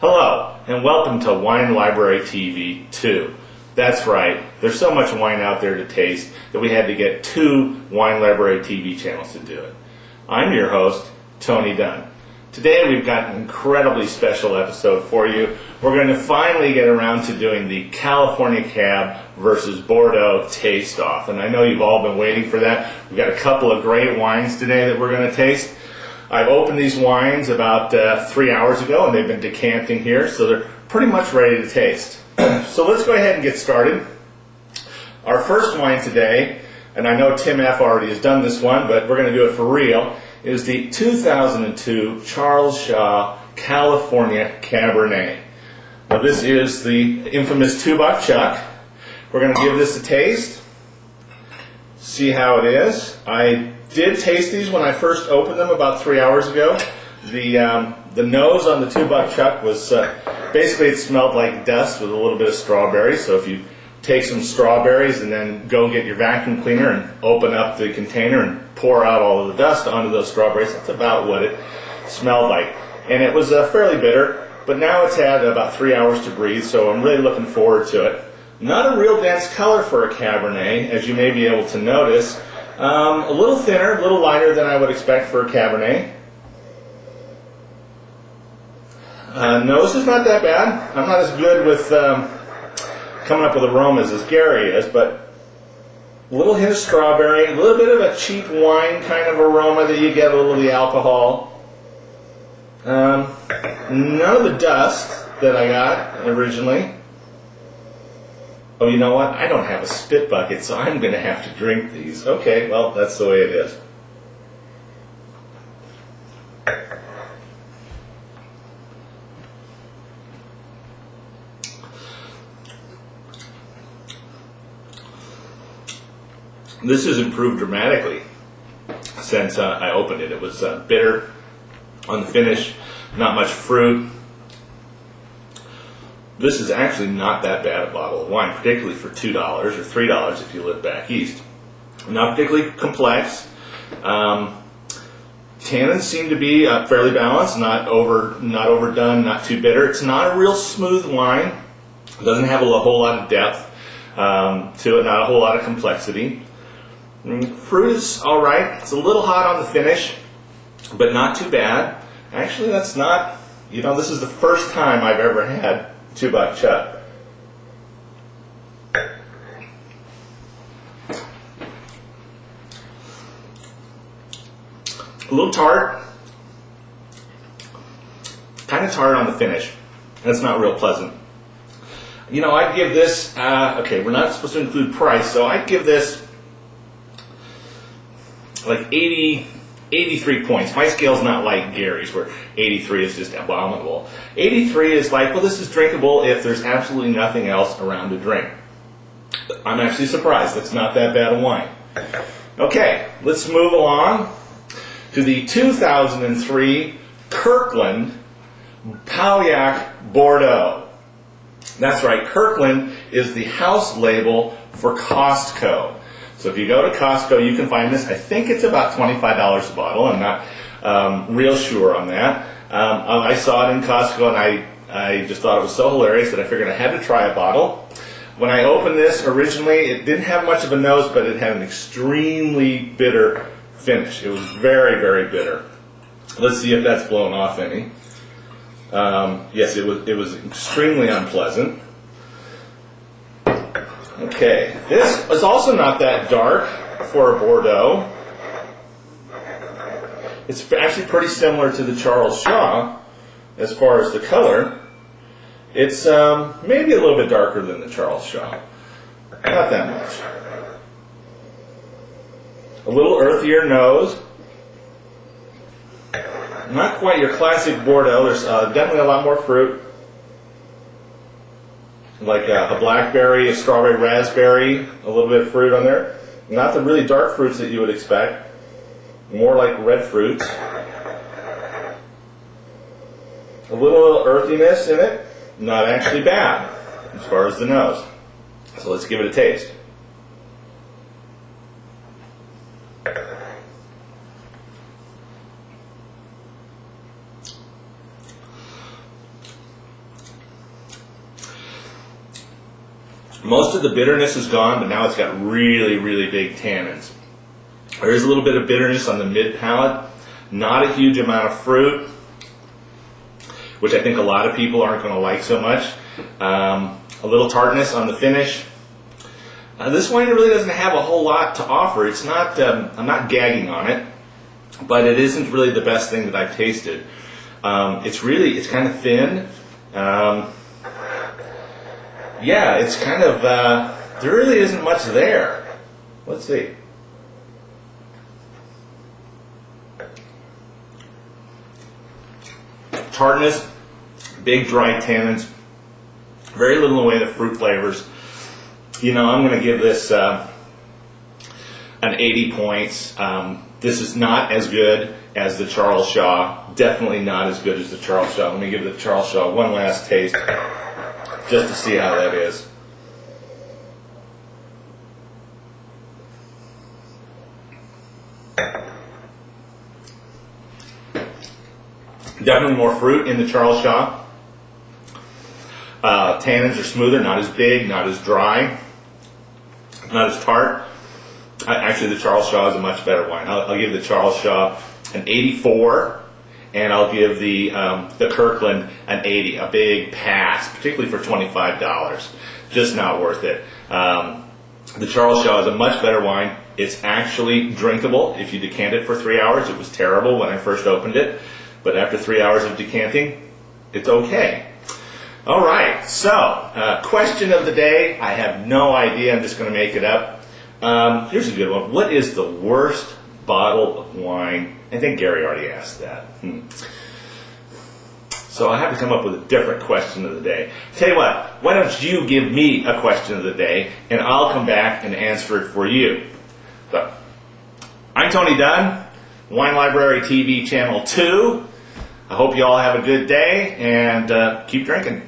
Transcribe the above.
Hello, and welcome to Wine Library TV 2. That's right, there's so much wine out there to taste that we had to get 2 Wine Library TV channels to do it. I'm your host, Tony Dunn. Today we've got an incredibly special episode for you. We're going to finally get around to doing the California Cab versus Bordeaux taste-off. And I know you've all been waiting for that. We've got a couple of great wines today that we're going to taste. I've opened these wines about 3 hours ago, and they've been decanting here, so they're pretty much ready to taste. So let's go ahead and get started. Our first wine today, and I know Tim F. already has done this one, but we're going to do it for real, is the 2002 Charles Shaw California Cabernet. Now this is the infamous $2 Chuck. We're going to give this a taste, see how it is. I did taste these when I first opened them about 3 hours ago. The nose on the $2 Chuck was basically it smelled like dust with a little bit of strawberry. So if you take some strawberries and then go get your vacuum cleaner and open up the container and pour out all of the dust onto those strawberries, that's about what it smelled like. And it was fairly bitter, but now it's had about 3 hours to breathe, so I'm really looking forward to it. Not a real dense color for a Cabernet, as you may be able to notice. A little thinner, a little lighter than I would expect for a Cabernet. Nose is not that bad. I'm not as good with coming up with aromas as Gary is, but a little hint of strawberry, a little bit of a cheap wine kind of aroma that you get, a little of the alcohol. None of the dust that I got originally. Oh, you know what? I don't have a spit bucket, so I'm going to have to drink these. Okay, well, that's the way it is. This has improved dramatically since I opened it. It was bitter on the finish, not much fruit. This is actually not that bad a bottle of wine, particularly for $2 or $3 if you live back east. Not particularly complex. Tannins seem to be fairly balanced, not overdone, not too bitter. It's not a real smooth wine. It doesn't have a whole lot of depth to it, not a whole lot of complexity. Fruit is all right. It's a little hot on the finish, but not too bad. Actually, that's not, this is the first time I've ever had $2 Chuck. A little tart. Kind of tart on the finish. That's not real pleasant. I'd give this, okay, we're not supposed to include price, so I'd give this like 83 points. My scale's not like Gary's, where 83 is just abominable. 83 is like, well, this is drinkable if there's absolutely nothing else around to drink. I'm actually surprised. That's not that bad a wine. Okay, let's move along to the 2003 Kirkland Pauillac Bordeaux. That's right, Kirkland is the house label for Costco. So if you go to Costco, you can find this. I think it's about $25 a bottle. I'm not real sure on that. I saw it in Costco, and I just thought it was so hilarious that I figured I had to try a bottle. When I opened this originally, it didn't have much of a nose, but it had an extremely bitter finish. It was very, very bitter. Let's see if that's blown off any. Yes, it was extremely unpleasant. Okay, this is also not that dark for a Bordeaux. It's actually pretty similar to the Charles Shaw as far as the color. It's maybe a little bit darker than the Charles Shaw. Not that much. A little earthier nose. Not quite your classic Bordeaux. There's definitely a lot more fruit. Like a blackberry, a strawberry, raspberry, a little bit of fruit on there. Not the really dark fruits that you would expect. More like red fruits. A little earthiness in it. Not actually bad as far as the nose. So let's give it a taste. Most of the bitterness is gone, but now it's got really, really big tannins. There is a little bit of bitterness on the mid palate, not a huge amount of fruit, which I think a lot of people aren't going to like so much. A little tartness on the finish. This wine really doesn't have a whole lot to offer. It's not. I'm not gagging on it, but it isn't really the best thing that I've tasted. It's kind of thin. Yeah, it's kind of. There really isn't much there. Let's see. Tartness, big dry tannins, very little in the way of fruit flavors. You know, I'm going to give this an 80 points. This is not as good as the Charles Shaw. Definitely not as good as the Charles Shaw. Let me give the Charles Shaw one last taste just to see how that is. Definitely more fruit in the Charles Shaw. Tannins are smoother, not as big, not as dry, not as tart. Actually, the Charles Shaw is a much better wine. I'll give the Charles Shaw an 84, and I'll give the Kirkland an 80, a big pass, particularly for $25. Just not worth it. The Charles Shaw is a much better wine. It's actually drinkable if you decant it for 3 hours. It was terrible when I first opened it, but after 3 hours of decanting, it's okay. All right, so question of the day. I have no idea. I'm just going to make it up. Here's a good one. What is the worst bottle of wine? I think Gary already asked that. So I have to come up with a different question of the day. Tell you what, why don't you give me a question of the day, and I'll come back and answer it for you. So, I'm Tony Dunn, Wine Library TV Channel 2. I hope you all have a good day, and keep drinking.